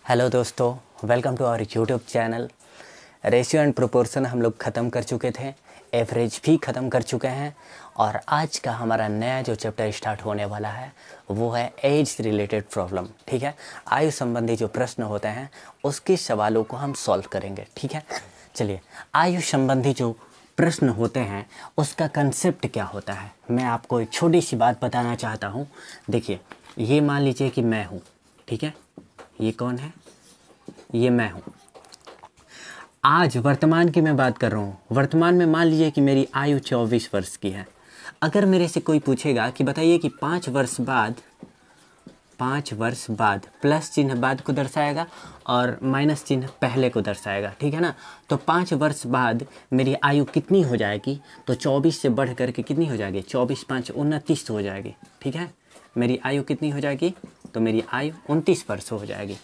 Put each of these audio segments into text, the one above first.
Hello दोस्तों, welcome to our YouTube channel. Ratio and proportion हम लोग ख़त्म कर चुके थे, एवरेज भी ख़त्म कर चुके हैं और आज का हमारा नया जो चैप्टर स्टार्ट होने वाला है वो है एज रिलेटेड प्रॉब्लम। ठीक है, आयु संबंधी जो प्रश्न होते हैं उसके सवालों को हम सॉल्व करेंगे। ठीक है, चलिए, आयु संबंधी जो प्रश्न होते हैं उसका कंसेप्ट क्या होता है, मैं आपको एक छोटी सी बात बताना चाहता हूँ। देखिए, ये मान लीजिए कि मैं हूँ, ठीक है, ये कौन है, ये मैं हूँ। आज वर्तमान की मैं बात कर रहा हूँ। वर्तमान में मान लीजिए कि मेरी आयु 24 वर्ष की है। अगर मेरे से कोई पूछेगा कि बताइए कि 5 वर्ष बाद प्लस चिन्ह बाद को दर्शाएगा और माइनस चिन्ह पहले को दर्शाएगा, ठीक है ना। तो 5 वर्ष बाद मेरी आयु कितनी हो जाएगी, तो 24 से बढ़ करके कितनी हो जाएगी, 24 5 29 हो जाएगी। ठीक है, मेरी आयु कितनी हो जाएगी, तो मेरी आयु 29 वर्ष हो जाएगी।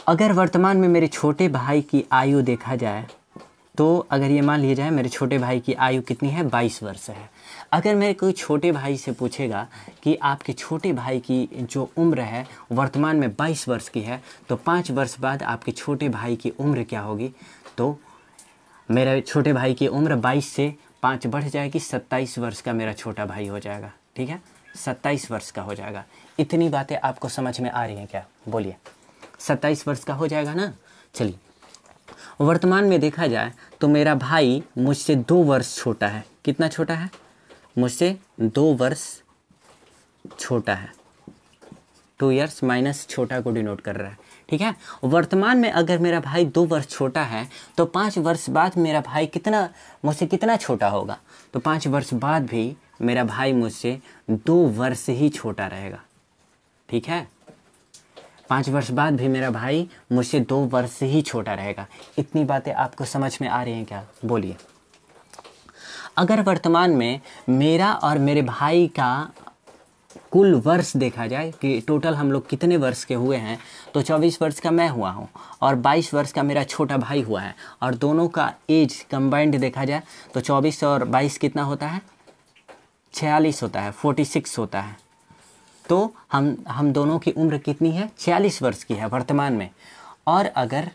अगर वर्तमान में मेरे छोटे भाई की आयु देखा जाए तो अगर ये मान लिया जाए मेरे छोटे भाई की आयु कितनी है, 22 वर्ष है। अगर मेरे कोई छोटे भाई से पूछेगा कि आपके छोटे भाई की जो उम्र है वर्तमान में 22 वर्ष की है, तो 5 वर्ष बाद आपके छोटे भाई की उम्र क्या होगी, तो मेरे छोटे भाई की उम्र 22 से 5 बढ़ जाएगी, 27 वर्ष का मेरा छोटा भाई हो जाएगा। ठीक है, 27 वर्ष का हो जाएगा। इतनी बातें आपको समझ में आ रही हैं क्या, बोलिए। 27 वर्ष का हो जाएगा ना। चलिए, वर्तमान में देखा जाए तो मेरा भाई मुझसे 2 वर्ष छोटा है। कितना छोटा है, मुझसे 2 वर्ष छोटा है। 2 इयर्स माइनस छोटा को डिनोट कर रहा है। ठीक है, वर्तमान में अगर मेरा भाई 2 वर्ष छोटा है तो 5 वर्ष बाद मेरा भाई मुझसे कितना छोटा होगा, तो 5 वर्ष बाद भी मेरा भाई मुझसे 2 वर्ष ही छोटा रहेगा। ठीक है, 5 वर्ष बाद भी मेरा भाई मुझसे 2 वर्ष ही छोटा रहेगा। इतनी बातें आपको समझ में आ रही हैं क्या, बोलिए। अगर वर्तमान में मेरा और मेरे भाई का कुल वर्ष देखा जाए कि टोटल हम लोग कितने वर्ष के हुए हैं, तो 24 वर्ष का मैं हुआ हूँ और 22 वर्ष का मेरा छोटा भाई हुआ है, और दोनों का एज कंबाइंड देखा जाए तो 24 और 22 कितना होता है, 46 होता है, 46 होता है। तो हम दोनों की उम्र कितनी है, 46 वर्ष की है वर्तमान में। और अगर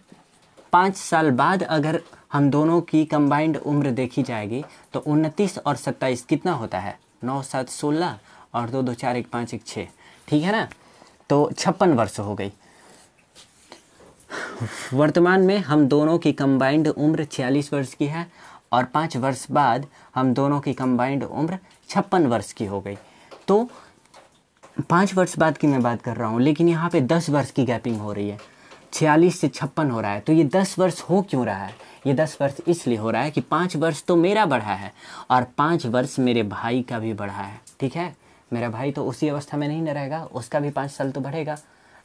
5 साल बाद अगर हम दोनों की कंबाइंड उम्र देखी जाएगी तो 29 और 27 कितना होता है, 9 7 16 और 2 2 4 1 5 1 6। ठीक है ना, तो 56 वर्ष हो गई। वर्तमान में हम दोनों की कंबाइंड उम्र 46 वर्ष की है और 5 वर्ष बाद हम दोनों की कंबाइंड उम्र 56 वर्ष की हो गई। तो 5 वर्ष बाद की मैं बात कर रहा हूँ, लेकिन यहाँ पे 10 वर्ष की गैपिंग हो रही है। 46 से 56 हो रहा है, तो ये 10 वर्ष हो क्यों रहा है, ये 10 वर्ष इसलिए हो रहा है कि 5 वर्ष तो मेरा बढ़ा है और 5 वर्ष मेरे भाई का भी बढ़ा है। ठीक है, मेरा भाई तो उसी अवस्था में नहीं न रहेगा, उसका भी 5 साल तो बढ़ेगा,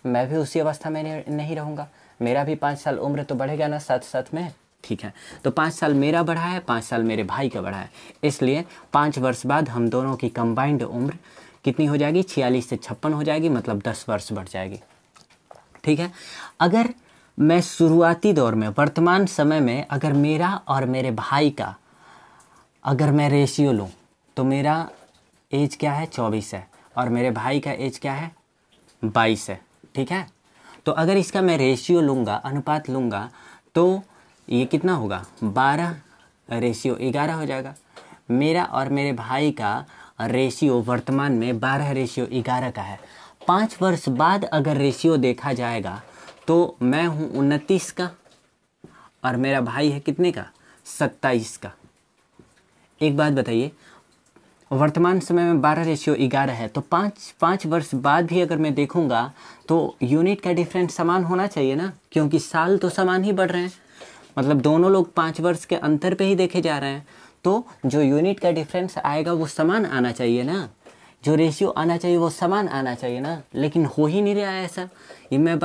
मैं भी उसी अवस्था में नहीं रहूँगा, मेरा भी 5 साल उम्र तो बढ़ेगा ना साथ साथ में। ठीक है, तो 5 साल मेरा बढ़ा है, 5 साल मेरे भाई का बढ़ा है, इसलिए 5 वर्ष बाद हम दोनों की कंबाइंड उम्र कितनी हो जाएगी, 46 से 56 हो जाएगी, मतलब 10 वर्ष बढ़ जाएगी। ठीक है, अगर मैं शुरुआती दौर में वर्तमान समय में अगर मेरा और मेरे भाई का अगर मैं रेशियो लूँ तो मेरा एज क्या है, 24 है, और मेरे भाई का एज क्या है, 22 है। ठीक है, तो अगर इसका मैं रेशियो लूँगा, अनुपात लूँगा, तो ये कितना होगा, 12:11 हो जाएगा। मेरा और मेरे भाई का रेशियो वर्तमान में 12:11 का है। 5 वर्ष बाद अगर रेशियो देखा जाएगा तो मैं हूँ 29 का और मेरा भाई है कितने का, 27 का। एक बात बताइए, वर्तमान समय में 12:11 है, तो 5 वर्ष बाद भी अगर मैं देखूंगा तो यूनिट का डिफरेंस समान होना चाहिए ना, क्योंकि साल तो समान ही बढ़ रहे हैं, मतलब दोनों लोग 5 वर्ष के अंतर पे ही देखे जा रहे हैं, तो जो यूनिट का डिफरेंस आएगा वो समान आना चाहिए ना, जो रेशियो आना चाहिए वो समान आना चाहिए ना। लेकिन हो ही नहीं रहा है ऐसा। मैं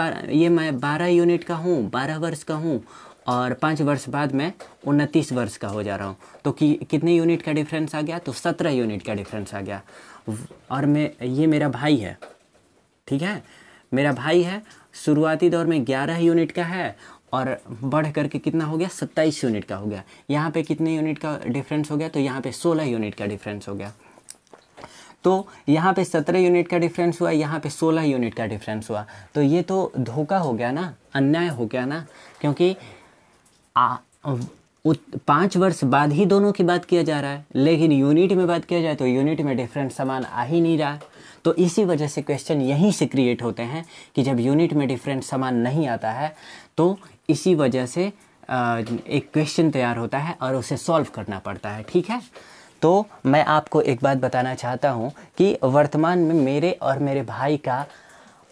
12 यूनिट का हूँ, 12 वर्ष का हूँ, और 5 वर्ष बाद मैं 29 वर्ष का हो जा रहा हूँ, तो कितने यूनिट का डिफरेंस आ गया, तो 17 यूनिट का डिफरेंस आ गया। और ये मेरा भाई है। ठीक है, मेरा भाई है, शुरुआती दौर में 11 यूनिट का है और बढ़ करके कितना हो गया, 27 यूनिट का हो गया। यहाँ पे कितने यूनिट का डिफरेंस हो गया, तो यहाँ पे 16 यूनिट का डिफरेंस हो गया। तो यहाँ पे 17 यूनिट का डिफरेंस हुआ, यहाँ पे 16 यूनिट का डिफरेंस हुआ। तो ये तो धोखा हो गया ना, अन्याय हो गया ना, क्योंकि 5 वर्ष बाद ही दोनों की बात किया जा रहा है, लेकिन यूनिट में बात किया जाए तो यूनिट में डिफरेंस समान आ ही नहीं रहा है। तो इसी वजह से क्वेश्चन यहीं से क्रिएट होते हैं कि जब यूनिट में डिफरेंस समान नहीं आता है तो इसी वजह से एक क्वेश्चन तैयार होता है और उसे सॉल्व करना पड़ता है। ठीक है, तो मैं आपको एक बात बताना चाहता हूँ कि वर्तमान में मेरे और मेरे भाई का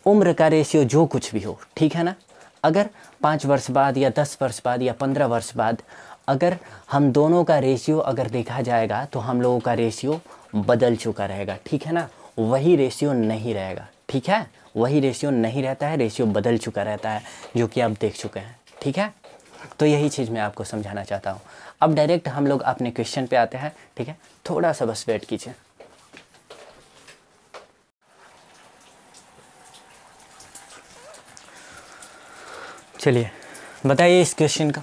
उम्र का रेशियो जो कुछ भी हो, ठीक है ना, अगर 5 वर्ष बाद या 10 वर्ष बाद या 15 वर्ष बाद अगर हम दोनों का रेशियो अगर देखा जाएगा तो हम लोगों का रेशियो बदल चुका रहेगा। ठीक है ना, वही रेशियो नहीं रहेगा। ठीक है, वही रेशियो नहीं रहता है, रेशियो बदल चुका रहता है, जो कि आप देख चुके हैं। ठीक है, तो यही चीज़ मैं आपको समझाना चाहता हूँ। अब डायरेक्ट हम लोग अपने क्वेश्चन पे आते हैं। ठीक है, थोड़ा सा बस वेट कीजिए। चलिए बताइए इस क्वेश्चन का।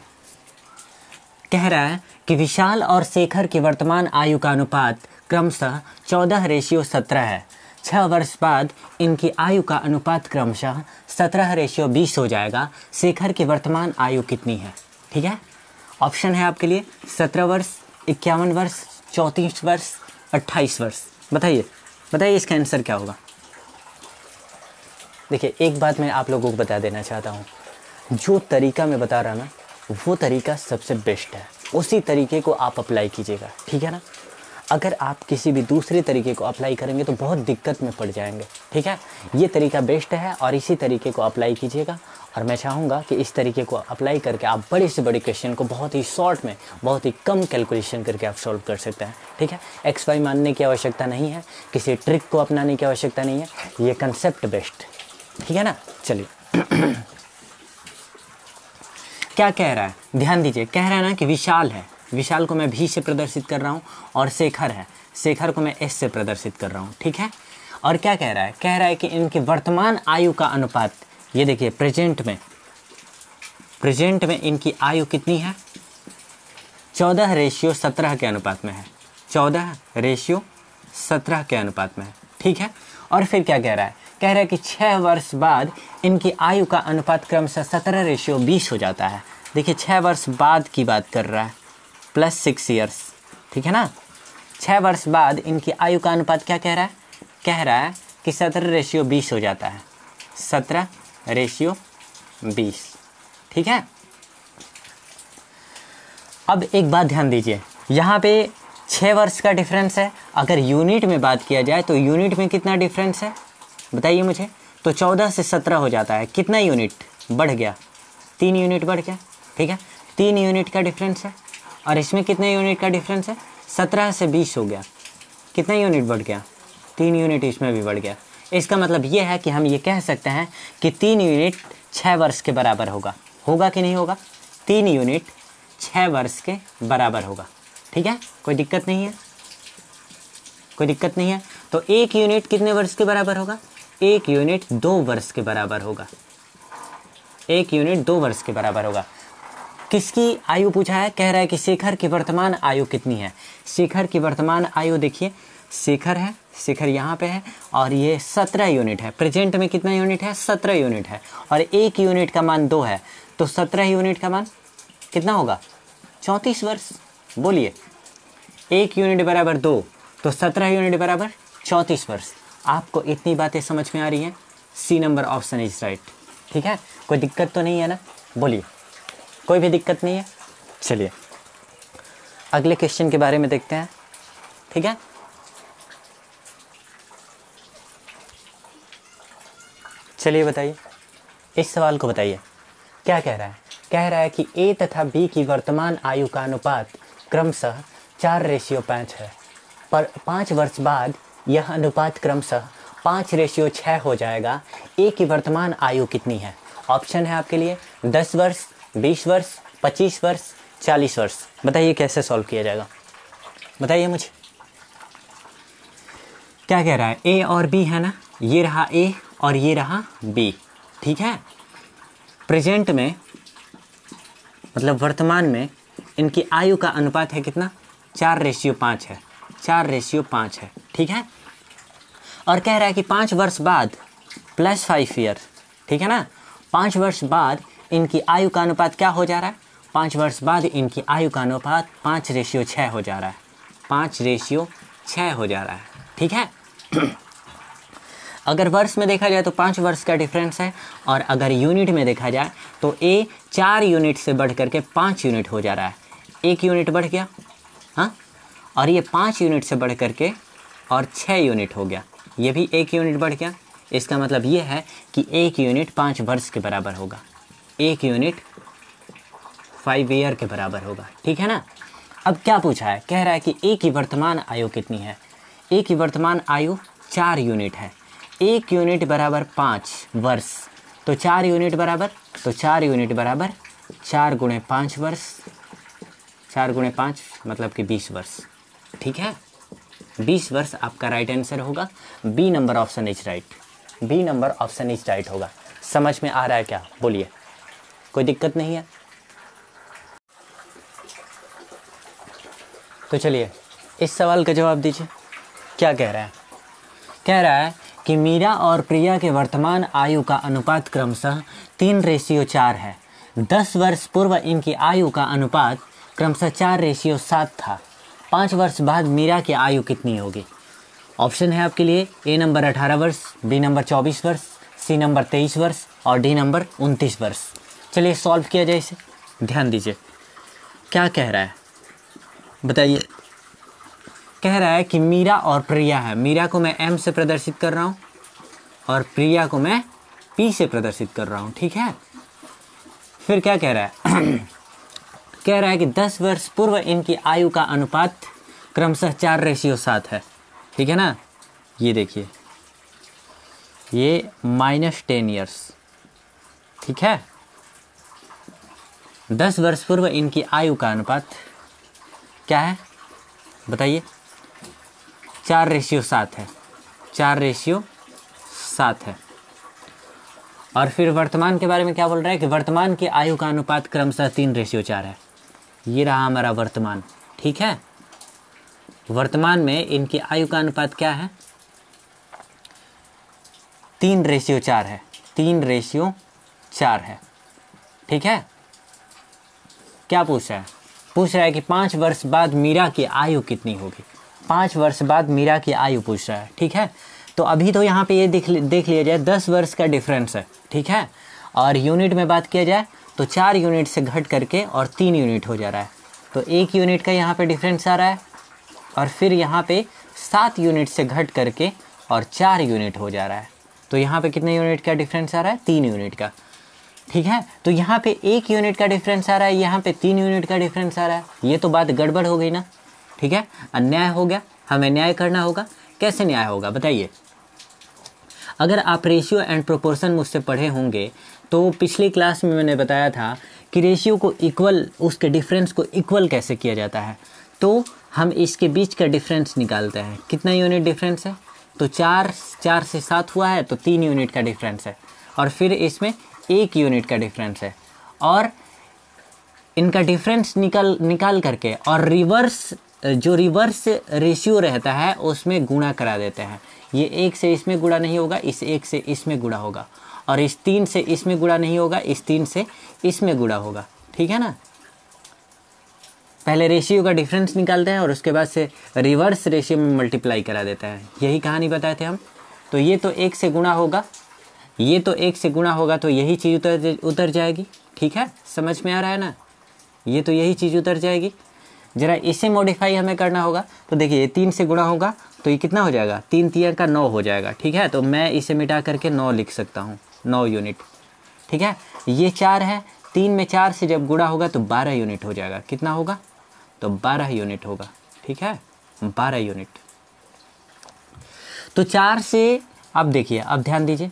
कह रहा है कि विशाल और शेखर की वर्तमान आयु का अनुपात क्रमशः 14:17 है। 6 वर्ष बाद इनकी आयु का अनुपात क्रमशः 17:20 हो जाएगा। शेखर की वर्तमान आयु कितनी है? ठीक है, ऑप्शन है आपके लिए 17 वर्ष, 51 वर्ष, 34 वर्ष, 28 वर्ष। बताइए बताइए इसका आंसर क्या होगा। देखिए एक बात मैं आप लोगों को बता देना चाहता हूँ, जो तरीका मैं बता रहा ना वो तरीका सबसे बेस्ट है, उसी तरीके को आप अप्लाई कीजिएगा। ठीक है ना, अगर आप किसी भी दूसरे तरीके को अप्लाई करेंगे तो बहुत दिक्कत में पड़ जाएंगे। ठीक है, ये तरीका बेस्ट है और इसी तरीके को अप्लाई कीजिएगा। और मैं चाहूँगा कि इस तरीके को अप्लाई करके आप बड़े से बड़े क्वेश्चन को बहुत ही शॉर्ट में, बहुत ही कम कैलकुलेशन करके आप सॉल्व कर सकते हैं। ठीक है, एक्स वाई मानने की आवश्यकता नहीं है, किसी ट्रिक को अपनाने की आवश्यकता नहीं है, ये कंसेप्ट बेस्ट। ठीक है ना, चलिए क्या कह रहा है, ध्यान दीजिए। कह रहा है ना कि विशाल है, विशाल को मैं भी से प्रदर्शित कर रहा हूँ, और शेखर है, शेखर को मैं एस से प्रदर्शित कर रहा हूँ। ठीक है, और क्या कह रहा है, कह रहा है कि इनकी वर्तमान आयु का अनुपात, ये देखिए प्रेजेंट में इनकी आयु कितनी है, 14:17 के अनुपात में है, 14:17 के अनुपात में है। ठीक है, और फिर क्या कह रहा है, कह रहा है कि 6 वर्ष बाद इनकी आयु का अनुपात क्रमशः 17:20 हो जाता है। देखिए 6 वर्ष बाद की बात कर रहा है, +6 ईयर्स। ठीक है ना, 6 वर्ष बाद इनकी आयु का अनुपात क्या कह रहा है, कह रहा है कि 17:20 हो जाता है, 17:20। ठीक है, अब एक बात ध्यान दीजिए, यहाँ पे 6 वर्ष का डिफरेंस है। अगर यूनिट में बात किया जाए तो यूनिट में कितना डिफरेंस है बताइए मुझे। तो 14 से 17 हो जाता है, कितना यूनिट बढ़ गया, 3 यूनिट बढ़ गया। ठीक है, 3 यूनिट का डिफरेंस है, और इसमें कितने यूनिट का डिफरेंस है, 17 से 20 हो गया, कितना यूनिट बढ़ गया, 3 यूनिट इसमें भी बढ़ गया। इसका मतलब ये है कि हम ये कह सकते हैं कि 3 यूनिट 6 वर्ष के बराबर होगा। होगा कि नहीं होगा, 3 यूनिट 6 वर्ष के बराबर होगा। ठीक है, कोई दिक्कत नहीं है, कोई दिक्कत नहीं है। तो 1 यूनिट कितने वर्ष के बराबर होगा, 1 यूनिट 2 वर्ष के बराबर होगा, 1 यूनिट 2 वर्ष के बराबर होगा। किसकी आयु पूछा है, कह रहा है कि शेखर की वर्तमान आयु कितनी है। शेखर की वर्तमान आयु देखिए, शेखर है, शेखर यहाँ पे है, और ये 17 यूनिट है। प्रेजेंट में कितना यूनिट है, 17 यूनिट है, और 1 यूनिट का मान 2 है, तो 17 यूनिट का मान कितना होगा, 34 वर्ष। बोलिए, 1 यूनिट बराबर 2, तो 17 यूनिट बराबर 34 वर्ष। आपको इतनी बातें समझ में आ रही हैं, C number option is right. ठीक है, कोई दिक्कत तो नहीं है ना, बोलिए, कोई भी दिक्कत नहीं है। चलिए अगले क्वेश्चन के बारे में देखते हैं। ठीक है, चलिए बताइए, इस सवाल को बताइए, क्या कह रहा है, कह रहा है कि ए तथा बी की वर्तमान आयु का अनुपात क्रमशः 4:5 है, पर 5 वर्ष बाद यह अनुपात क्रमशः 5:6 हो जाएगा। ए की वर्तमान आयु कितनी है। ऑप्शन है आपके लिए 10 वर्ष, 20 वर्ष, 25 वर्ष, 40 वर्ष। बताइए कैसे सॉल्व किया जाएगा, बताइए मुझे। क्या कह रहा है, ए और बी है ना, ये रहा ए और ये रहा बी। ठीक है, प्रेजेंट में मतलब वर्तमान में इनकी आयु का अनुपात है कितना, 4:5 है, 4:5 है। ठीक है, और कह रहा है कि 5 वर्ष बाद प्लस 5 ईयर, ठीक है ना। 5 वर्ष बाद इनकी आयु का अनुपात क्या हो जा रहा है? 5 वर्ष बाद इनकी आयु का अनुपात 5:6 हो जा रहा है, 5:6 हो जा रहा है, ठीक है। अगर वर्ष में देखा जाए तो 5 वर्ष का डिफरेंस है, और अगर यूनिट में देखा जाए तो ए 4 यूनिट से बढ़ करके 5 यूनिट हो जा रहा है। 1 यूनिट बढ़ गया, हाँ, और ये 5 यूनिट से बढ़ करके और 6 यूनिट हो गया, ये भी 1 यूनिट बढ़ गया। इसका मतलब ये है कि 1 यूनिट 5 वर्ष के बराबर होगा, 1 यूनिट 5 ईयर के बराबर होगा, ठीक है ना। अब क्या पूछा है? कह रहा है कि ए की वर्तमान आयु कितनी है? ए की वर्तमान आयु 4 यूनिट है। 1 यूनिट बराबर 5 वर्ष, तो 4 यूनिट बराबर, तो 4 यूनिट बराबर 4 × 5 वर्ष, 4 × 5 मतलब कि 20 वर्ष, ठीक है। 20 वर्ष आपका राइट आंसर होगा। B number option is right, B number option is right होगा। समझ में आ रहा है क्या? बोलिए, कोई दिक्कत नहीं है? तो चलिए इस सवाल का जवाब दीजिए। क्या कह रहा है? कह रहा है कि मीरा और प्रिया के वर्तमान आयु का अनुपात क्रमशः 3:4 है। 10 वर्ष पूर्व इनकी आयु का अनुपात क्रमशः 4:7 था। 5 वर्ष बाद मीरा की आयु कितनी होगी? ऑप्शन है आपके लिए, ए नंबर 18 वर्ष, बी नंबर 24 वर्ष, सी नंबर 23 वर्ष और डी नंबर 29 वर्ष। चलिए सॉल्व किया जाए इसे, ध्यान दीजिए क्या कह रहा है, बताइए। कह रहा है कि मीरा और प्रिया है, मीरा को मैं एम से प्रदर्शित कर रहा हूँ और प्रिया को मैं पी से प्रदर्शित कर रहा हूँ, ठीक है। फिर क्या कह रहा है? कह रहा है कि 10 वर्ष पूर्व इनकी आयु का अनुपात क्रमशः 4:7 है, ठीक है ना। ये देखिए, ये -10 ईयर्स, ठीक है। 10 वर्ष पूर्व इनकी आयु का अनुपात क्या है बताइए? 4:7 है, 4:7 है। और फिर वर्तमान के बारे में क्या बोल रहा है कि वर्तमान की आयु का अनुपात क्रमशः 3:4 है। ये रहा हमारा वर्तमान, ठीक है। वर्तमान में इनकी आयु का अनुपात क्या है? 3:4 है, 3:4 है, ठीक है। क्या पूछ रहा है? पूछ रहा है कि 5 वर्ष बाद मीरा की आयु कितनी होगी। 5 वर्ष बाद मीरा की आयु पूछ रहा है, ठीक है। तो अभी तो यहाँ पे ये देख लिया जाए 10 वर्ष का डिफरेंस है, ठीक है। और यूनिट में बात किया जाए तो 4 यूनिट से घट करके और 3 यूनिट हो जा रहा है, तो 1 यूनिट का यहाँ पे डिफरेंस आ रहा है। और फिर यहाँ पे 7 यूनिट से घट करके और 4 यूनिट हो जा रहा है, तो यहाँ पे कितने यूनिट का डिफरेंस आ रहा है? 3 यूनिट का, ठीक है। तो यहाँ पे 1 यूनिट का डिफरेंस आ रहा है, यहाँ पे 3 यूनिट का डिफरेंस आ रहा है। ये तो बात गड़बड़ हो गई ना, ठीक है, अन्याय हो गया। हमें न्याय करना होगा। कैसे न्याय होगा बताइए? अगर आप रेशियो एंड प्रोपोर्शन मुझसे पढ़े होंगे तो पिछली क्लास में मैंने बताया था कि रेशियो को इक्वल, उसके डिफरेंस को इक्वल कैसे किया जाता है। तो हम इसके बीच का डिफरेंस निकालते हैं। कितना यूनिट डिफरेंस है? तो 4 से 7 हुआ है, तो 3 यूनिट का डिफरेंस है। और फिर इसमें 1 यूनिट का डिफरेंस है, और इनका डिफरेंस निकाल करके और रिवर्स रेशियो रहता है उसमें गुणा करा देते हैं। ये 1 से इसमें गुणा नहीं होगा, इस 1 से इसमें गुणा होगा, और इस 3 से इसमें गुणा नहीं होगा, इस 3 से इसमें गुणा होगा, ठीक है ना। पहले रेशियो का डिफरेंस निकालते हैं और उसके बाद से रिवर्स रेशियो में मल्टीप्लाई करा देते हैं। यही कहानी बताए थे हम। तो ये तो 1 से गुणा होगा, ये तो 1 से गुणा होगा, तो यही चीज़ उतर जाएगी, ठीक है। समझ में आ रहा है ना? ये तो यही चीज़ उतर जाएगी। ज़रा इसे मॉडिफाई हमें करना होगा। तो देखिए 3 से गुणा होगा तो ये कितना हो जाएगा? 3 3 का 9 हो जाएगा, ठीक है। तो मैं इसे मिटा करके 9 लिख सकता हूँ, 9 यूनिट, ठीक है। ये 4 है, 3 में 4 से जब गुणा होगा तो 12 यूनिट हो जाएगा। कितना होगा? तो 12 यूनिट होगा, ठीक है, 12 यूनिट। तो 4 से, अब देखिए, अब ध्यान दीजिए,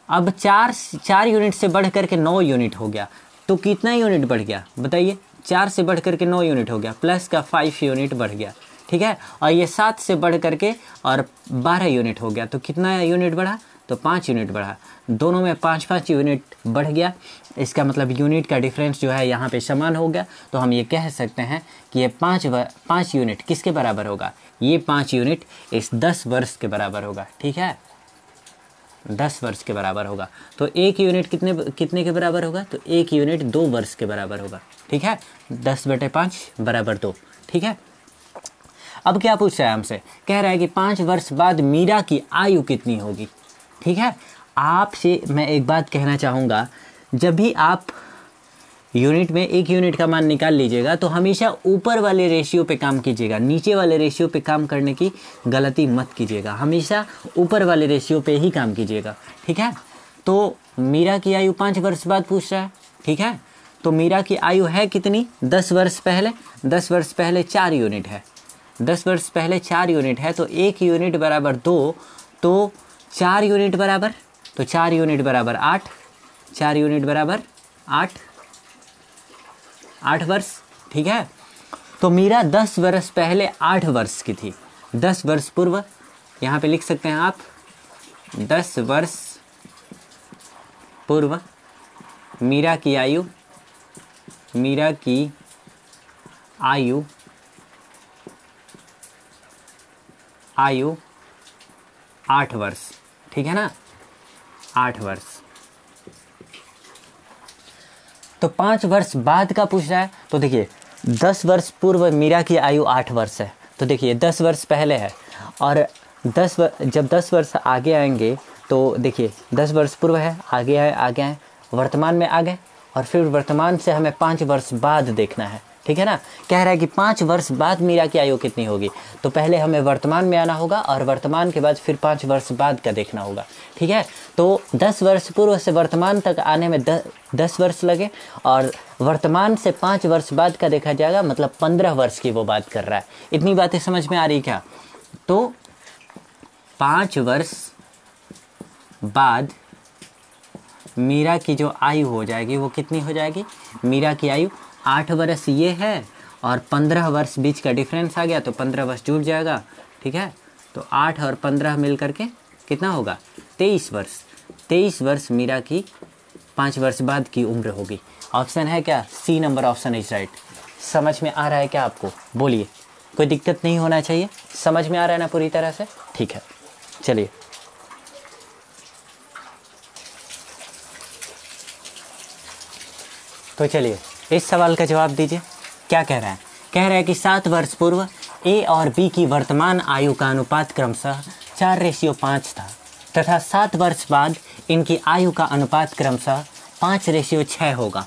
अब 4 यूनिट से बढ़ करके 9 यूनिट हो गया, तो कितना यूनिट बढ़ गया बताइए? 4 से बढ़ करके 9 यूनिट हो गया, प्लस का 5 यूनिट बढ़ गया, ठीक है। और ये 7 से बढ़ करके और 12 यूनिट हो गया, तो कितना यूनिट बढ़ा? तो 5 यूनिट बढ़ा, दोनों में 5-5 यूनिट बढ़ गया। इसका मतलब यूनिट का डिफरेंस जो है यहाँ पे समान हो गया। तो हम ये कह सकते हैं कि ये 5 यूनिट किसके बराबर होगा, ये 5 यूनिट इस 10 वर्ष के बराबर होगा। ठीक है, 10 वर्ष के बराबर होगा। तो 1 यूनिट कितने के बराबर होगा, तो 1 यूनिट 2 वर्ष के बराबर होगा। ठीक है, 10/5 बराबर 2। ठीक है, अब क्या पूछ रहा है हमसे, कह रहा है कि 5 वर्ष बाद मीरा की आयु कितनी होगी। ठीक है, आपसे मैं एक बात कहना चाहूँगा, जब भी आप यूनिट में 1 यूनिट का मान निकाल लीजिएगा तो हमेशा ऊपर वाले रेशियो पे काम कीजिएगा, नीचे वाले रेशियो पे काम करने की गलती मत कीजिएगा, हमेशा ऊपर वाले रेशियो पे ही काम कीजिएगा। ठीक है, तो मीरा की आयु 5 वर्ष बाद पूछ रहा है। ठीक है, तो मीरा की आयु है कितनी, 10 वर्ष पहले, 10 वर्ष पहले 4 यूनिट है, 10 वर्ष पहले 4 यूनिट है। तो 1 यूनिट बराबर 2, तो 4 यूनिट बराबर, तो 4 यूनिट बराबर 8, 4 यूनिट बराबर 8 वर्ष। ठीक है, तो मीरा 10 वर्ष पहले 8 वर्ष की थी। 10 वर्ष पूर्व, यहाँ पे लिख सकते हैं आप, 10 वर्ष पूर्व मीरा की आयु 8 वर्ष। ठीक है ना, 8 वर्ष। तो 5 वर्ष बाद का पूछ रहा है। तो देखिए 10 वर्ष पूर्व मीरा की आयु 8 वर्ष है। तो देखिए 10 वर्ष पहले है, और जब 10 वर्ष आगे आएंगे तो देखिए 10 वर्ष पूर्व है, आगे आए, वर्तमान में आ गए, और फिर वर्तमान से हमें 5 वर्ष बाद देखना है। ठीक है ना, कह रहा है कि 5 वर्ष बाद मीरा की आयु कितनी होगी। तो पहले हमें वर्तमान में आना होगा, और वर्तमान के बाद फिर 5 वर्ष बाद का देखना होगा। ठीक है, तो 10 वर्ष पूर्व से वर्तमान तक आने में 10 वर्ष लगे, और वर्तमान से 5 वर्ष बाद का देखा जाएगा, मतलब 15 वर्ष की वो बात कर रहा है। इतनी बातें समझ में आ रही क्या। तो 5 वर्ष बाद मीरा की जो आयु हो जाएगी वो कितनी हो जाएगी, मीरा की आयु 8 वर्ष ये है, और 15 वर्ष बीच का डिफरेंस आ गया, तो 15 वर्ष जुड़ जाएगा। ठीक है, तो 8 और 15 मिल करके कितना होगा, 23 वर्ष। 23 वर्ष मीरा की 5 वर्ष बाद की उम्र होगी। ऑप्शन है क्या, C number option is right. समझ में आ रहा है क्या आपको, बोलिए, कोई दिक्कत नहीं होना चाहिए, समझ में आ रहा है ना पूरी तरह से। ठीक है, चलिए तो चलिए इस सवाल का जवाब दीजिए। क्या कह रहा है, कह रहा है कि 7 वर्ष पूर्व ए और बी की वर्तमान आयु का अनुपात क्रमशः 4:5 था, तथा 7 वर्ष बाद इनकी आयु का अनुपात क्रमशः 5:6 होगा।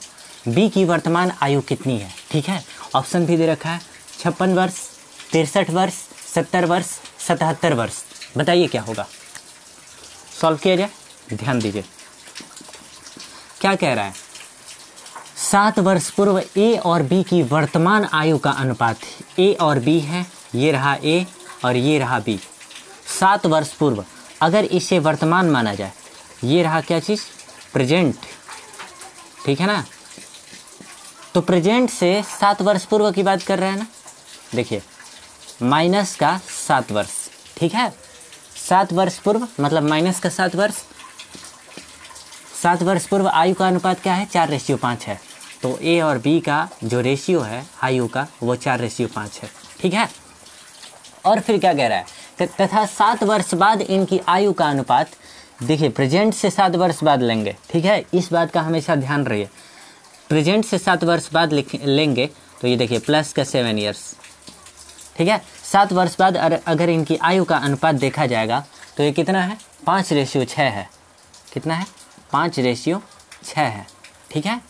बी की वर्तमान आयु कितनी है। ठीक है, ऑप्शन भी दे रखा है, 56 वर्ष, 63 वर्ष, 70 वर्ष, 77 वर्ष। बताइए क्या होगा, सॉल्व किया जाए, ध्यान दीजिए। क्या कह रहा है, 7 वर्ष पूर्व ए और बी की वर्तमान आयु का अनुपात, ए और बी है, ये रहा ए और ये रहा बी। 7 वर्ष पूर्व, अगर इसे वर्तमान माना जाए, ये रहा क्या चीज़, प्रेजेंट। ठीक है ना, तो प्रेजेंट से 7 वर्ष पूर्व की बात कर रहे हैं ना। देखिए माइनस का 7 वर्ष। ठीक है, 7 वर्ष पूर्व मतलब माइनस का 7 वर्ष। 7 वर्ष पूर्व आयु का अनुपात क्या है, 4:5 है। तो ए और बी का जो रेशियो है आयु का वो 4:5 है। ठीक है, और फिर क्या कह रहा है, तथा 7 वर्ष बाद इनकी आयु का अनुपात, देखिए प्रेजेंट से 7 वर्ष बाद लेंगे। ठीक है, इस बात का हमेशा ध्यान रहिए, प्रेजेंट से 7 वर्ष बाद लेंगे तो ये देखिए प्लस का 7 ईयर्स। ठीक है, 7 वर्ष बाद अगर इनकी आयु का अनुपात देखा जाएगा तो ये कितना है, 5:6 है। कितना है, 5:6 है। ठीक है,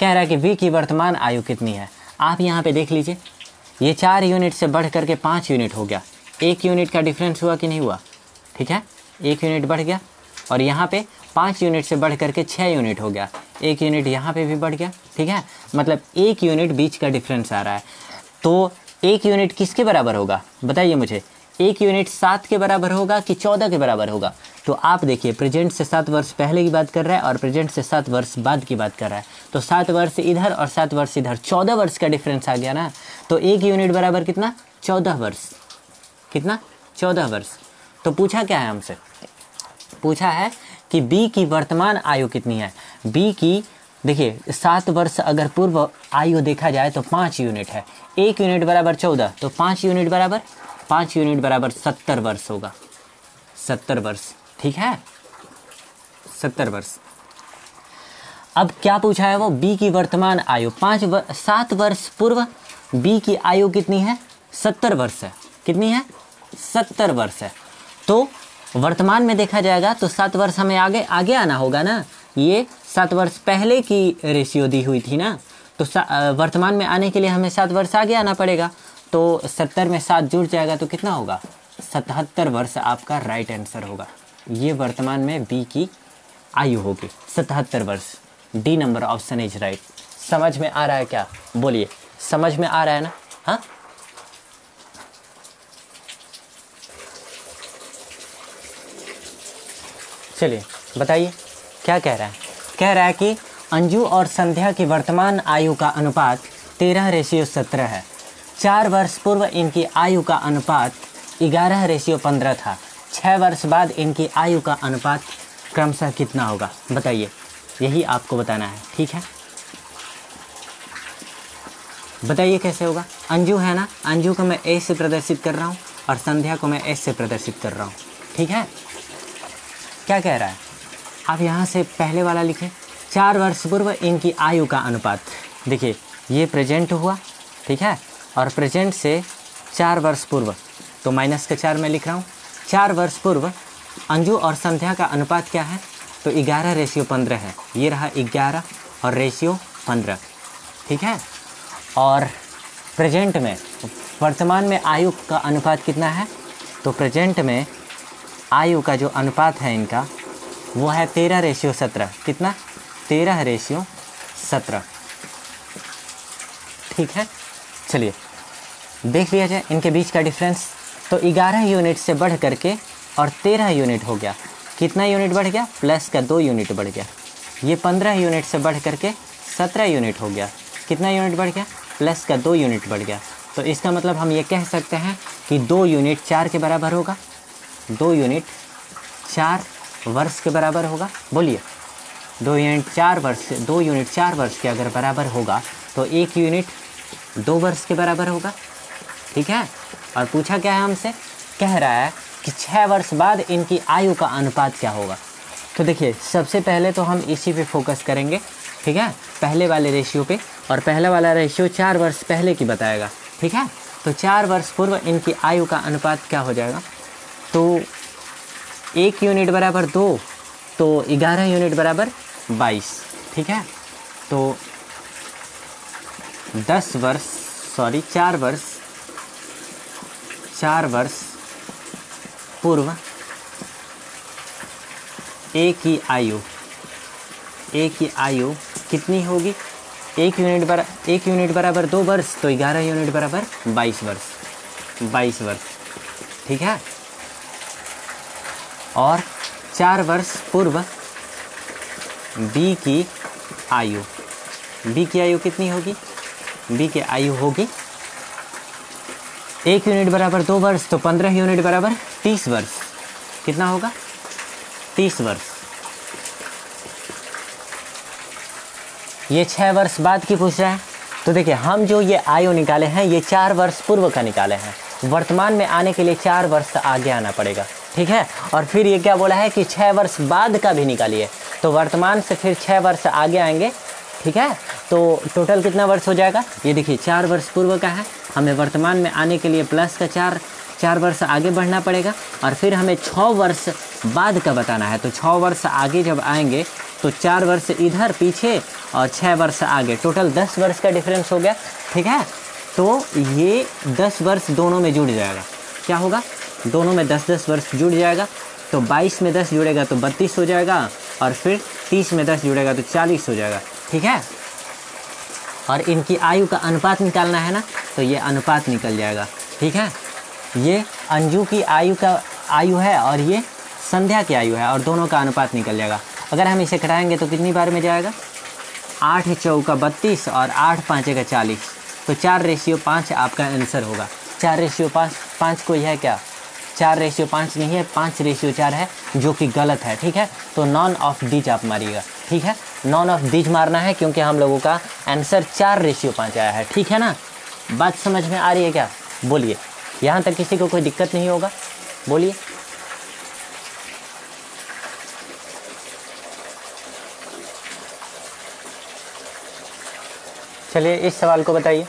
कह रहा है कि बी की वर्तमान आयु कितनी है। आप यहाँ पे देख लीजिए, ये 4 यूनिट से बढ़ करके 5 यूनिट हो गया, 1 यूनिट का डिफरेंस हुआ कि नहीं हुआ। ठीक है, 1 यूनिट बढ़ गया, और यहाँ पे 5 यूनिट से बढ़ करके 6 यूनिट हो गया, 1 यूनिट यहाँ पे भी बढ़ गया। ठीक है, मतलब 1 यूनिट बीच का डिफरेंस आ रहा है। तो 1 यूनिट किसके बराबर होगा, बताइए मुझे, 1 यूनिट 7 के बराबर होगा कि 14 के बराबर होगा। तो आप देखिए प्रेजेंट से 7 वर्ष पहले की बात कर रहा है और प्रेजेंट से 7 वर्ष बाद की बात कर रहा है। तो 7 वर्ष इधर और 7 वर्ष इधर, 14 वर्ष का डिफरेंस आ गया ना। तो 1 यूनिट बराबर कितना, 14 वर्ष। कितना, 14 वर्ष। तो पूछा क्या है हमसे, पूछा है कि बी की वर्तमान आयु कितनी है। बी की देखिए 7 वर्ष अगर पूर्व आयु देखा जाए तो 5 यूनिट है, 1 यूनिट बराबर 14, तो 5 यूनिट बराबर 70 वर्ष होगा, 70 वर्ष, ठीक है, 70 वर्ष। अब क्या पूछा है वो, बी की वर्तमान आयु 7 वर्ष पूर्व बी की आयु कितनी है, 70 वर्ष है। कितनी है, 70 वर्ष है। तो वर्तमान में देखा जाएगा तो 7 वर्ष हमें आगे आना होगा ना, ये 7 वर्ष पहले की रेशियो दी हुई थी ना, तो वर्तमान में आने के लिए हमें 7 वर्ष आगे आना पड़ेगा। तो 70 में 7 जुड़ जाएगा तो कितना होगा, 77 वर्ष आपका राइट आंसर होगा। ये वर्तमान में बी की आयु होगी 77 वर्ष। D number option is right. समझ में आ रहा है क्या, बोलिए, समझ में आ रहा है ना। हाँ, चलिए बताइए क्या कह रहा है। कह रहा है कि अंजू और संध्या की वर्तमान आयु का अनुपात 13:17 है। 4 वर्ष पूर्व इनकी आयु का अनुपात 11:15 था। 6 वर्ष बाद इनकी आयु का अनुपात क्रमशः कितना होगा, बताइए। यही आपको बताना है, ठीक है। बताइए कैसे होगा। अंजू है ना, अंजू को मैं ए से प्रदर्शित कर रहा हूँ और संध्या को मैं एस से प्रदर्शित कर रहा हूँ, ठीक है। क्या कह रहा है, आप यहाँ से पहले वाला लिखें, 4 वर्ष पूर्व इनकी आयु का अनुपात। देखिए ये प्रेजेंट हुआ, ठीक है, और प्रेजेंट से 4 वर्ष पूर्व, तो माइनस का 4 मैं लिख रहा हूँ। 4 वर्ष पूर्व अंजू और संध्या का अनुपात क्या है, तो 11:15 है। ये रहा 11 और रेशियो 15, ठीक है। और प्रेजेंट में, वर्तमान में आयु का अनुपात कितना है, तो प्रेजेंट में आयु का जो अनुपात है इनका वो है 13:17। कितना, 13:17, ठीक है। चलिए देख लिया जाए इनके बीच का डिफरेंस। तो 11 यूनिट से बढ़ करके और 13 यूनिट हो गया। कितना यूनिट बढ़ गया, प्लस का 2 यूनिट बढ़ गया। ये 15 यूनिट से बढ़ करके 17 यूनिट हो गया। कितना यूनिट बढ़ गया, प्लस का 2 यूनिट बढ़ गया। तो इसका मतलब हम ये कह सकते हैं कि 2 यूनिट 4 के बराबर होगा। 2 यूनिट 4 वर्ष के बराबर होगा। बोलिए, 2 यूनिट 4 वर्ष के अगर बराबर होगा तो 1 यूनिट 2 वर्ष के बराबर होगा, ठीक है। और पूछा क्या है हमसे, कह रहा है कि 6 वर्ष बाद इनकी आयु का अनुपात क्या होगा। तो देखिए सबसे पहले तो हम इसी पे फोकस करेंगे, ठीक है, पहले वाले रेशियो पे। और पहला वाला रेशियो 4 वर्ष पहले की बताएगा, ठीक है। तो 4 वर्ष पूर्व इनकी आयु का अनुपात क्या हो जाएगा, तो 1 यूनिट बराबर 2, तो 11 यूनिट बराबर 22, ठीक है। तो 4 वर्ष पूर्व एक ही आयु कितनी होगी, 1 यूनिट बराबर 2 वर्ष, तो 11 यूनिट बराबर 22 वर्ष, ठीक है। और 4 वर्ष पूर्व बी की आयु कितनी होगी, बी की आयु होगी 1 यूनिट बराबर 2 वर्ष, तो 15 यूनिट बराबर 30 वर्ष। कितना होगा, 30 वर्ष। ये 6 वर्ष बाद की पूछ रहा है। तो देखिए हम जो ये आयु निकाले हैं ये 4 वर्ष पूर्व का निकाले हैं। वर्तमान में आने के लिए 4 वर्ष आगे आना पड़ेगा, ठीक है। और फिर ये क्या बोला है कि 6 वर्ष बाद का भी निकालिए, तो वर्तमान से फिर 6 वर्ष आगे आएंगे, ठीक है। तो टोटल कितना वर्ष हो जाएगा, ये देखिए 4 वर्ष पूर्व का है, हमें वर्तमान में आने के लिए प्लस का 4 वर्ष आगे बढ़ना पड़ेगा। और फिर हमें 6 वर्ष बाद का बताना है, तो 6 वर्ष आगे जब आएंगे तो 4 वर्ष इधर पीछे और 6 वर्ष आगे, टोटल 10 वर्ष का डिफरेंस हो गया, ठीक है। तो ये 10 वर्ष दोनों में जुड़ जाएगा। क्या होगा, दोनों में 10-10 वर्ष जुड़ जाएगा। तो 22 में 10 जुड़ेगा तो 32 हो जाएगा, और फिर 30 में 10 जुड़ेगा तो 40 हो जाएगा, ठीक है। और इनकी आयु का अनुपात निकालना है ना, तो ये अनुपात निकल जाएगा, ठीक है। ये अंजू की आयु है और ये संध्या की आयु है, और दोनों का अनुपात निकल जाएगा। अगर हम इसे घटाएंगे तो कितनी बार में जाएगा, 8 चौका 32 और 8 पाँचे का 40, तो 4:5 आपका आंसर होगा। 4:5 को यह क्या, 4:5 नहीं है, 5:4 है, जो कि गलत है। ठीक है, तो नॉन ऑफ दीज आप मारिएगा। ठीक है, नॉन ऑफ दीज मारना है क्योंकि हम लोगों का आंसर 4:5 आया है। ठीक है ना, बात समझ में आ रही है क्या? बोलिए, यहाँ तक किसी को कोई दिक्कत नहीं होगा? बोलिए। चलिए इस सवाल को बताइए,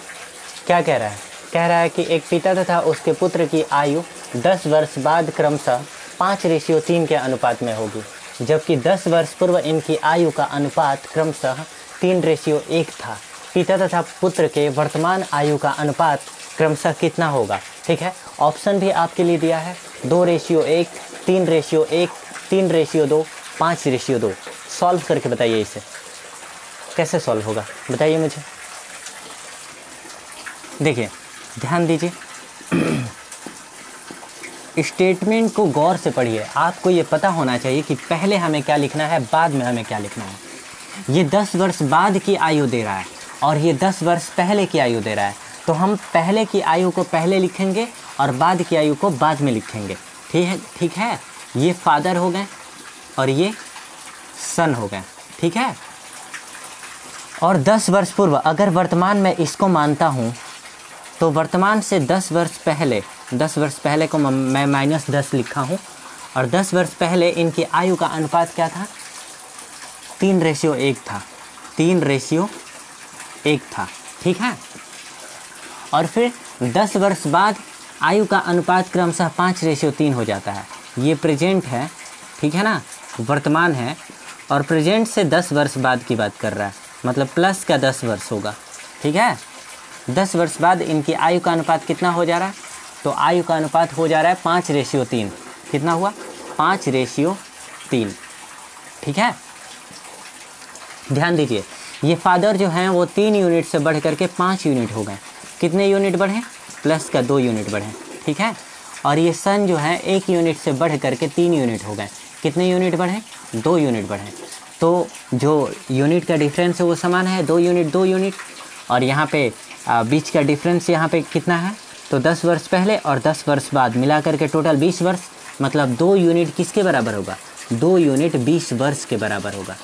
क्या कह रहा है? कह रहा है कि एक पिता तथा उसके पुत्र की आयु 10 वर्ष बाद क्रमशः 5:3 के अनुपात में होगी, जबकि 10 वर्ष पूर्व इनकी आयु का अनुपात क्रमशः 3:1 था। पिता तथा पुत्र के वर्तमान आयु का अनुपात क्रमशः कितना होगा? ठीक है, ऑप्शन भी आपके लिए दिया है, 2:1, 3:1, 3:2, 5:2। सॉल्व करके बताइए, इसे कैसे सॉल्व होगा बताइए मुझे। देखिए ध्यान दीजिए, स्टेटमेंट को गौर से पढ़िए। आपको ये पता होना चाहिए कि पहले हमें क्या लिखना है, बाद में हमें क्या लिखना है। ये 10 वर्ष बाद की आयु दे रहा है और ये 10 वर्ष पहले की आयु दे रहा है, तो हम पहले की आयु को पहले लिखेंगे और बाद की आयु को बाद में लिखेंगे। ठीक है, ये फादर हो गए और ये सन हो गए। ठीक है, और 10 वर्ष पूर्व, अगर वर्तमान में इसको मानता हूँ तो वर्तमान से 10 वर्ष पहले को मैं -10 लिखा हूँ, और 10 वर्ष पहले इनकी आयु का अनुपात क्या था? 3:1 था, 3:1 था। ठीक है, और फिर 10 वर्ष बाद आयु का अनुपात क्रमशः 5:3 हो जाता है। ये प्रेजेंट है, ठीक है ना, वर्तमान है, और प्रेजेंट से 10 वर्ष बाद की बात कर रहा है, मतलब प्लस का 10 वर्ष होगा। ठीक है, 10 वर्ष बाद इनकी आयु का अनुपात कितना हो जा रहा है? तो आयु का अनुपात हो जा रहा है 5:3। कितना हुआ? 5:3। ठीक है, ध्यान दीजिए, ये फादर जो हैं वो 3 यूनिट से बढ़ करके 5 यूनिट हो गए। कितने यूनिट बढ़े? प्लस का 2 यूनिट बढ़े। ठीक है, और ये सन जो है 1 यूनिट से बढ़ करके 3 यूनिट हो गए। कितने यूनिट बढ़े? 2 यूनिट बढ़े। तो जो यूनिट का डिफरेंस है वो समान है, 2 यूनिट 2 यूनिट, और यहाँ पे बीच का डिफरेंस यहाँ पे कितना है? तो 10 वर्ष पहले और 10 वर्ष बाद मिला करके टोटल 20 वर्ष, मतलब 2 यूनिट किसके बराबर होगा? 2 यूनिट 20 वर्ष के बराबर होगा।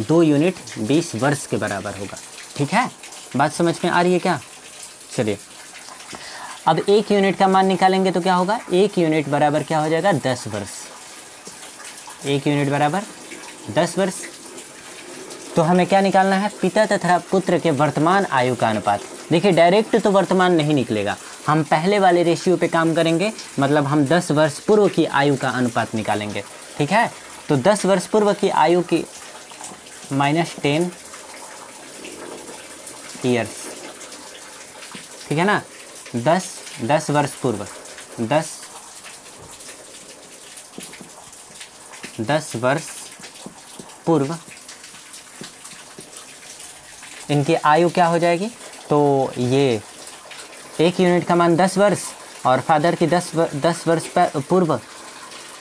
2 यूनिट 20 वर्ष के बराबर होगा। ठीक है, बात समझ में आ रही है क्या? चलिए अब 1 यूनिट का मान निकालेंगे तो क्या होगा? 1 यूनिट बराबर क्या हो जाएगा? 10 वर्ष। 1 यूनिट बराबर 10 वर्ष। तो हमें क्या निकालना है? पिता तथा पुत्र के वर्तमान आयु का अनुपात। देखिए डायरेक्ट तो वर्तमान नहीं निकलेगा, हम पहले वाले रेशियो पे काम करेंगे, मतलब हम 10 वर्ष पूर्व की आयु का अनुपात निकालेंगे। ठीक है, तो 10 वर्ष पूर्व की आयु की -10 ईयर्स। ठीक है ना, 10 वर्ष पूर्व, 10 वर्ष पूर्व इनकी आयु क्या हो जाएगी? तो ये 1 यूनिट का मान 10 वर्ष और फादर की 10 वर्ष पूर्व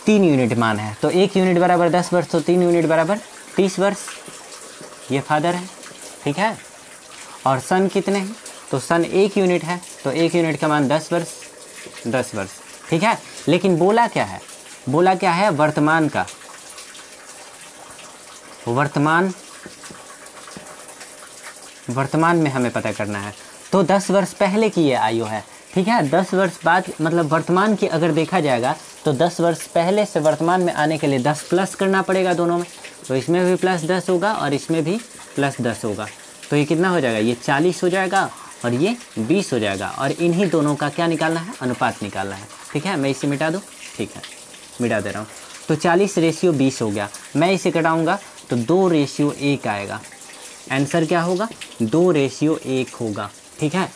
3 यूनिट मान है, तो 1 यूनिट बराबर 10 वर्ष, तो 3 यूनिट बराबर 30 वर्ष। ये फादर है। ठीक है, और सन कितने हैं? तो सन 1 यूनिट है, तो 1 यूनिट का मान 10 वर्ष, 10 वर्ष। ठीक है, लेकिन बोला क्या है? बोला क्या है? वर्तमान का, वर्तमान में हमें पता करना है। तो 10 वर्ष पहले की ये आयु है। ठीक है, 10 वर्ष बाद, मतलब वर्तमान की अगर देखा जाएगा तो 10 वर्ष पहले से वर्तमान में आने के लिए 10 प्लस करना पड़ेगा दोनों में, तो इसमें भी +10 होगा और इसमें भी +10 होगा, तो ये कितना हो जाएगा? ये 40 हो जाएगा और ये 20 हो जाएगा, और इन्हीं दोनों का क्या निकालना है? अनुपात निकालना है। ठीक है, मैं इसे मिटा दूँ? ठीक है, मिटा दे रहा हूँ। तो 40:20 हो गया। मैं इसे घटाऊँगा तो 2:1 आएगा। आंसर क्या होगा? 2:1 होगा। ठीक है,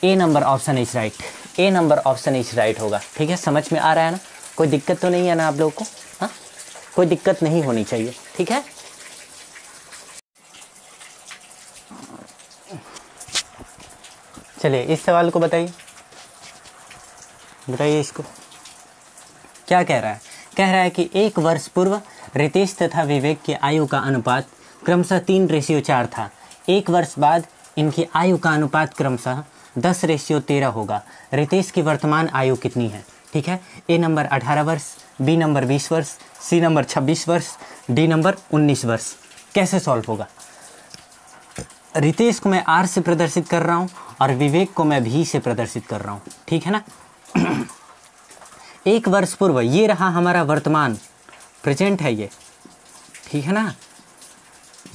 A number option is right. A number option is right होगा। ठीक है, समझ में आ रहा है ना? कोई दिक्कत तो नहीं है ना आप लोगों को? हाँ, कोई दिक्कत नहीं होनी चाहिए। ठीक है, चलिए इस सवाल को बताइए, बताइए इसको क्या कह रहा है? कह रहा है कि 1 वर्ष पूर्व रितेश तथा विवेक की आयु का अनुपात क्रमशः 3:4 था। 1 वर्ष बाद इनकी आयु का अनुपात क्रमशः 10:13 होगा। रितेश की वर्तमान आयु कितनी है? ठीक है। ए नंबर 18 वर्ष, बी नंबर 20 वर्ष, सी नंबर 26 वर्ष, डी नंबर 19 वर्ष। कैसे सॉल्व होगा? रितेश को मैं आर से प्रदर्शित कर रहा हूँ और विवेक को मैं भी से प्रदर्शित कर रहा हूँ, ठीक है ना। एक वर्ष पूर्व, ये रहा हमारा वर्तमान, प्रेजेंट है ये, ठीक है ना।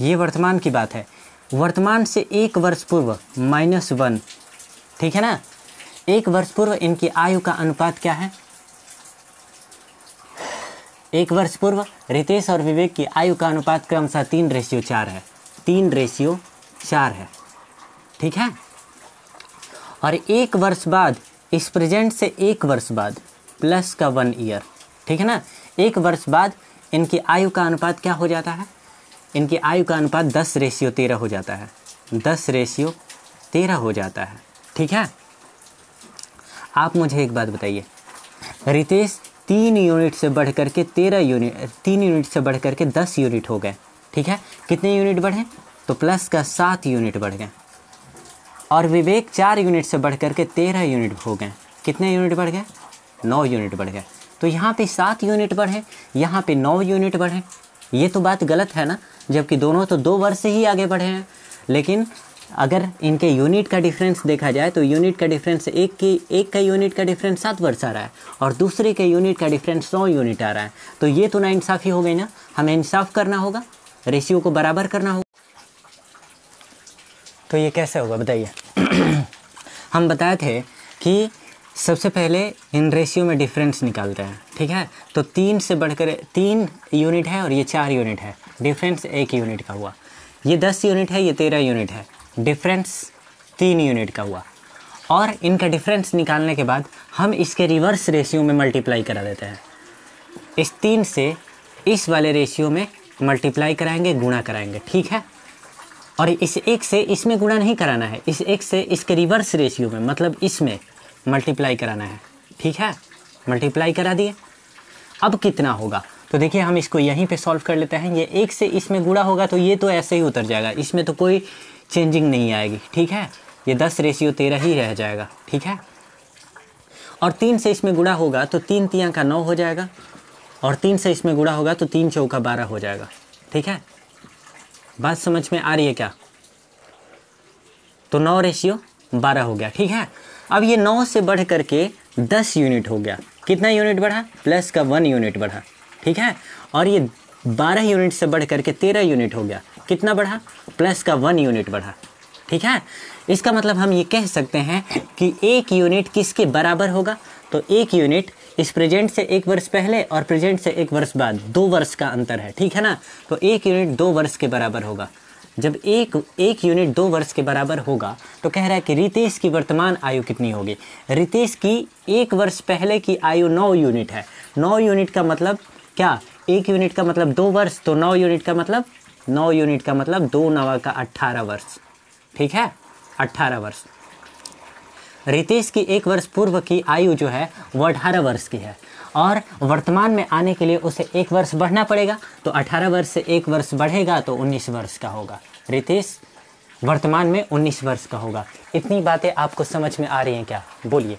ये वर्तमान की बात है। वर्तमान से एक वर्ष पूर्व -1, ठीक है ना। एक वर्ष पूर्व इनकी आयु का अनुपात क्या है? एक वर्ष पूर्व रितेश और विवेक की आयु का अनुपात क्रमशः 3:4 है, 3:4 है, ठीक है। और एक वर्ष बाद, इस प्रेजेंट से एक वर्ष बाद प्लस का 1 ईयर, ठीक है ना। एक वर्ष बाद इनकी आयु का अनुपात क्या हो जाता है? इनकी आयु का अनुपात 10:13 हो जाता है, 10:13 हो जाता है, ठीक है। आप मुझे एक बात बताइए, रितेश 3 यूनिट से बढ़ करके 13 यूनिट, 3 यूनिट से बढ़ करके 10 यूनिट हो गए, ठीक है। कितने यूनिट बढ़े? तो प्लस का 7 यूनिट बढ़ गए। और विवेक 4 यूनिट से बढ़ करके 13 यूनिट हो गए। कितने यूनिट बढ़ गए? 9 यूनिट बढ़ गए। तो यहाँ पे 7 यूनिट बढ़े, यहाँ पे 9 यूनिट बढ़े। ये तो बात गलत है ना, जबकि दोनों तो 2 वर्ष से ही आगे बढ़े हैं। लेकिन अगर इनके यूनिट का डिफरेंस देखा जाए तो यूनिट का डिफरेंस एक का यूनिट का डिफरेंस 7 वर्ष आ रहा है और दूसरे के यूनिट का डिफरेंस 9 यूनिट आ रहा है। तो ये तो नाइंसाफ़ी हो गई ना। हमें इंसाफ करना होगा, रेशियो को बराबर करना होगा। तो ये कैसे होगा बताइए। हम बताए थे कि सबसे पहले इन रेशियो में डिफरेंस निकालते हैं, ठीक है। तो 3 से बढ़कर 3 यूनिट है और ये 4 यूनिट है, डिफरेंस 1 यूनिट का हुआ। ये 10 यूनिट है, ये 13 यूनिट है, डिफरेंस 3 यूनिट का हुआ। और इनका डिफरेंस निकालने के बाद हम इसके रिवर्स रेशियो में मल्टीप्लाई करा देते हैं। इस 3 से इस वाले रेशियो में मल्टीप्लाई कराएंगे, गुणा कराएंगे, ठीक है। और इस 1 से इसमें गुणा नहीं कराना है, इस 1 से इसके रिवर्स रेशियो में, मतलब इसमें मल्टीप्लाई कराना है, ठीक है। मल्टीप्लाई करा दिए। अब कितना होगा? तो देखिए हम इसको यहीं पे सॉल्व कर लेते हैं। ये 1 से इसमें गुणा होगा तो ये तो ऐसे ही उतर जाएगा, इसमें तो कोई चेंजिंग नहीं आएगी, ठीक है। ये 10:13 ही रह जाएगा, ठीक है। और 3 से इसमें गुणा होगा तो 3 तियां का 9 हो जाएगा और 3 से इसमें गुणा होगा तो 3 चौका 12 हो जाएगा, ठीक है। बात समझ में आ रही है क्या? तो 9:12 हो गया, ठीक है। अब ये 9 से बढ़ करके 10 यूनिट हो गया। कितना यूनिट बढ़ा? प्लस का 1 यूनिट बढ़ा, ठीक है। और ये 12 यूनिट से बढ़ करके 13 यूनिट हो गया। कितना बढ़ा? प्लस का 1 यूनिट बढ़ा, ठीक है। इसका मतलब हम ये कह सकते हैं कि 1 यूनिट किसके बराबर होगा? तो 1 यूनिट इस प्रेजेंट से 1 वर्ष पहले और प्रेजेंट से 1 वर्ष बाद, 2 वर्ष का अंतर है, ठीक है ना। तो 1 यूनिट 2 वर्ष के बराबर होगा। जब एक यूनिट 2 वर्ष के बराबर होगा तो कह रहा है कि रितेश की वर्तमान आयु कितनी होगी। रितेश की 1 वर्ष पहले की आयु 9 यूनिट है। 9 यूनिट का मतलब क्या? 1 यूनिट का मतलब 2 वर्ष, तो 9 यूनिट का मतलब 9 यूनिट का मतलब 2 9 का 18 वर्ष, ठीक है, 18 वर्ष। रितेश की 1 वर्ष पूर्व की आयु जो है वो 18 वर्ष की है और वर्तमान में आने के लिए उसे 1 वर्ष बढ़ना पड़ेगा। तो 18 वर्ष से 1 वर्ष बढ़ेगा तो 19 वर्ष का होगा। रितेश वर्तमान में 19 वर्ष का होगा। इतनी बातें आपको समझ में आ रही हैं क्या? बोलिए।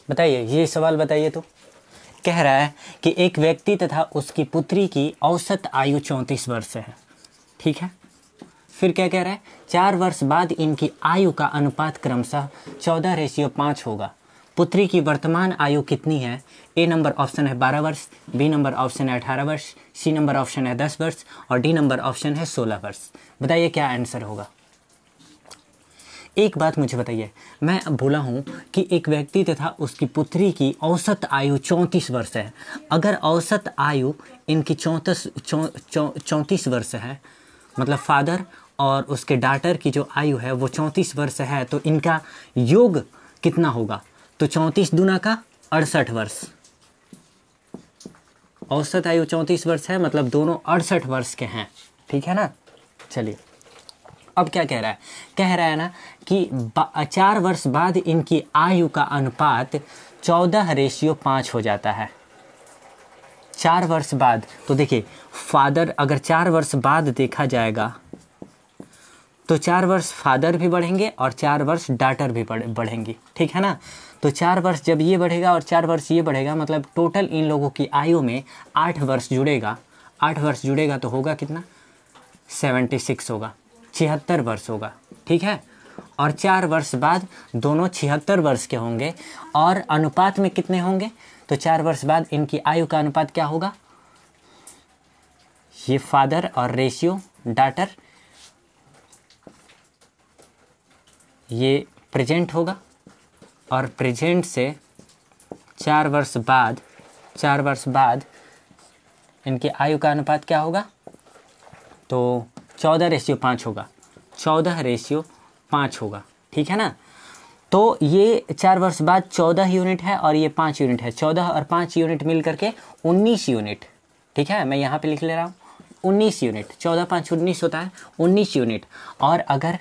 बताइए, ये सवाल बताइए। तो कह रहा है कि एक व्यक्ति तथा उसकी पुत्री की औसत आयु 34 वर्ष है, ठीक है। फिर क्या कह रहा है? 4 वर्ष बाद इनकी आयु का अनुपात क्रमशः 14:5 होगा। पुत्री की वर्तमान आयु कितनी है? ए नंबर ऑप्शन है 12 वर्ष, बी नंबर ऑप्शन है 18 वर्ष, सी नंबर ऑप्शन है 10 वर्ष और डी नंबर ऑप्शन है 16 वर्ष। बताइए क्या आंसर होगा। एक बात मुझे बताइए, मैं अब बोला हूँ कि एक व्यक्ति तथा उसकी पुत्री की औसत आयु 34 वर्ष है। अगर औसत आयु इनकी 34 वर्ष है, मतलब फादर और उसके डॉटर की जो आयु है वो 34 वर्ष है, तो इनका योग कितना होगा? तो 34 दूना का 68 वर्ष। औसत आयु 34 वर्ष है, मतलब दोनों 68 वर्ष के हैं, ठीक है ना। चलिए अब क्या कह रहा है? कह रहा है ना कि 4 वर्ष बाद इनकी आयु का अनुपात 14:5 हो जाता है। 4 वर्ष बाद, तो देखिए फादर अगर 4 वर्ष बाद देखा जाएगा तो 4 वर्ष फादर भी बढ़ेंगे और 4 वर्ष डॉटर भी बढ़ेंगी, ठीक है ना। तो 4 वर्ष जब ये बढ़ेगा और 4 वर्ष ये बढ़ेगा, मतलब टोटल इन लोगों की आयु में 8 वर्ष जुड़ेगा। 8 वर्ष जुड़ेगा तो होगा कितना, 76 होगा, 76 वर्ष होगा, ठीक है। और 4 वर्ष बाद दोनों 76 वर्ष के होंगे और अनुपात में कितने होंगे, तो 4 वर्ष बाद इनकी आयु का अनुपात क्या होगा, ये फादर और रेशियो डॉटर, ये प्रेजेंट होगा और प्रेजेंट से 4 वर्ष बाद इनकी आयु का अनुपात क्या होगा, तो 14:5 होगा, 14:5 होगा, ठीक है ना। तो ये 4 वर्ष बाद 14 यूनिट है और ये 5 यूनिट है, 14 और 5 यूनिट मिल करके 19 यूनिट, ठीक है। मैं यहाँ पे लिख ले रहा हूँ 19 यूनिट, 14 5 19 होता है, 19 यूनिट। और अगर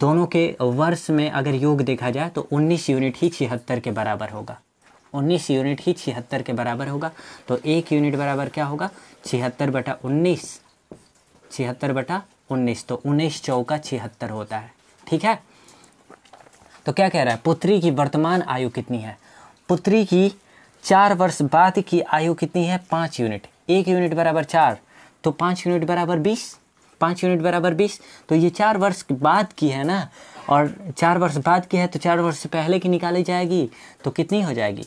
दोनों के वर्ष में अगर योग देखा जाए तो 19 यूनिट ही 76 के बराबर होगा, 19 यूनिट ही 76 के बराबर होगा। तो 1 यूनिट बराबर क्या होगा, 76/19, 76/19, तो 19 चौका 76 होता है, ठीक है। तो क्या कह रहा है, पुत्री की वर्तमान आयु कितनी है, पुत्री की 4 वर्ष बाद की आयु कितनी है, 5 यूनिट। 1 यूनिट बराबर 4, तो 5 यूनिट बराबर 20, 5 यूनिट बराबर 20। तो ये 4 वर्ष बाद की है ना, और 4 वर्ष बाद की है तो 4 वर्ष से पहले की निकाली जाएगी, तो कितनी हो जाएगी,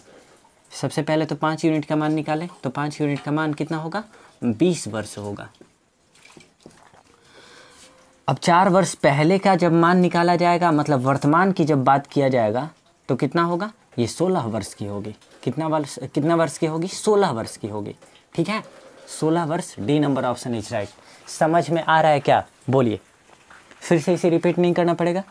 सबसे पहले तो 5 यूनिट का मान निकालें, तो 5 यूनिट का मान कितना होगा, 20 वर्ष होगा। अब 4 वर्ष पहले का जब मान निकाला जाएगा, मतलब वर्तमान की जब बात किया जाएगा, तो कितना होगा, ये 16 वर्ष की होगी। कितना वर्ष की होगी, 16 वर्ष की होगी, ठीक है। 16 वर्ष, D number option is right. समझ में आ रहा है क्या, बोलिए, फिर से इसे रिपीट नहीं करना पड़ेगा।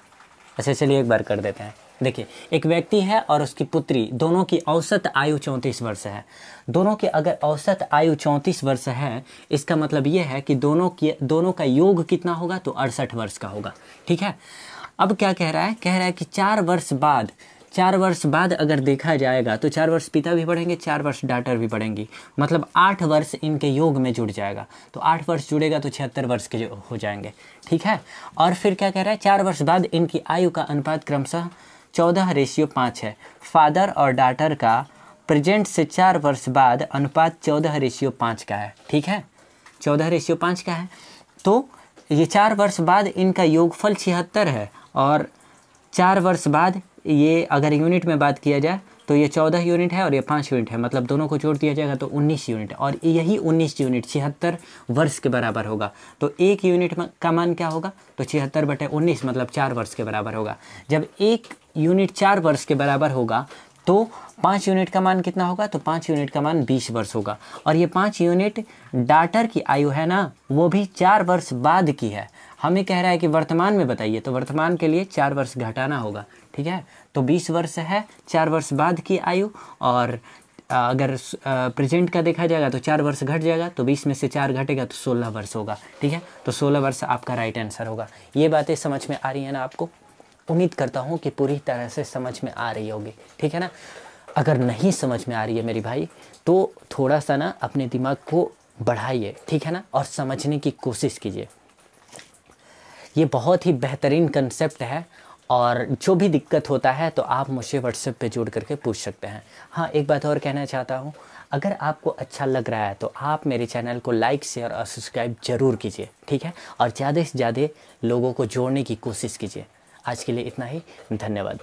अच्छा चलिए एक बार कर देते हैं। देखिए, एक व्यक्ति है और उसकी पुत्री, दोनों की औसत आयु 34 वर्ष है। दोनों की अगर औसत आयु 34 वर्ष है, इसका मतलब ये है कि दोनों का योग कितना होगा, तो 68 वर्ष का होगा, ठीक है। अब क्या कह रहा है कि 4 वर्ष बाद अगर देखा जाएगा तो 4 वर्ष पिता भी बढ़ेंगे, 4 वर्ष डॉटर भी बढ़ेंगी, मतलब 8 वर्ष इनके योग में जुड़ जाएगा। तो 8 वर्ष जुड़ेगा तो 76 वर्ष के हो जाएंगे, ठीक है। और फिर क्या कह रहा है, 4 वर्ष बाद इनकी आयु का अनुपात क्रमशः 14:5 है। फादर और डॉटर का प्रेजेंट से 4 वर्ष बाद अनुपात 14:5 का है, ठीक है, 14:5 का है। तो ये 4 वर्ष बाद इनका योगफल 76 है, और 4 वर्ष बाद ये अगर यूनिट में बात किया जाए तो ये 14 यूनिट है और ये 5 यूनिट है, मतलब दोनों को जोड़ दिया जाएगा तो 19 यूनिट, और यही 19 यूनिट 76 वर्ष के बराबर होगा। तो 1 यूनिट का मान क्या होगा, तो 76/19, मतलब 4 वर्ष के बराबर होगा। जब 1 यूनिट 4 वर्ष के बराबर होगा तो 5 यूनिट का मान कितना होगा, तो 5 यूनिट का मान 20 वर्ष होगा। और ये 5 यूनिट डॉटर की आयु है ना, वो भी 4 वर्ष बाद की है। हमें कह रहा है कि वर्तमान में बताइए, तो वर्तमान के लिए 4 वर्ष घटाना होगा, ठीक है। तो 20 वर्ष है 4 वर्ष बाद की आयु, और अगर प्रेजेंट का देखा जाएगा तो 4 वर्ष घट जाएगा, तो 20 में से 4 घटेगा तो 16 वर्ष होगा, ठीक है। तो 16 वर्ष आपका राइट आंसर होगा। ये बातें समझ में आ रही है ना आपको, उम्मीद करता हूँ कि पूरी तरह से समझ में आ रही होगी, ठीक है ना। अगर नहीं समझ में आ रही है मेरी भाई, तो थोड़ा सा ना अपने दिमाग को बढ़ाइए, ठीक है ना, और समझने की कोशिश कीजिए। ये बहुत ही बेहतरीन कंसेप्ट है, और जो भी दिक्कत होता है तो आप मुझसे व्हाट्सएप पे जोड़ करके पूछ सकते हैं। हाँ, एक बात और कहना चाहता हूँ, अगर आपको अच्छा लग रहा है तो आप मेरे चैनल को लाइक, शेयर और सब्सक्राइब ज़रूर कीजिए, ठीक है, और ज़्यादा से ज़्यादा लोगों को जोड़ने की कोशिश कीजिए। आज के लिए इतना ही, धन्यवाद।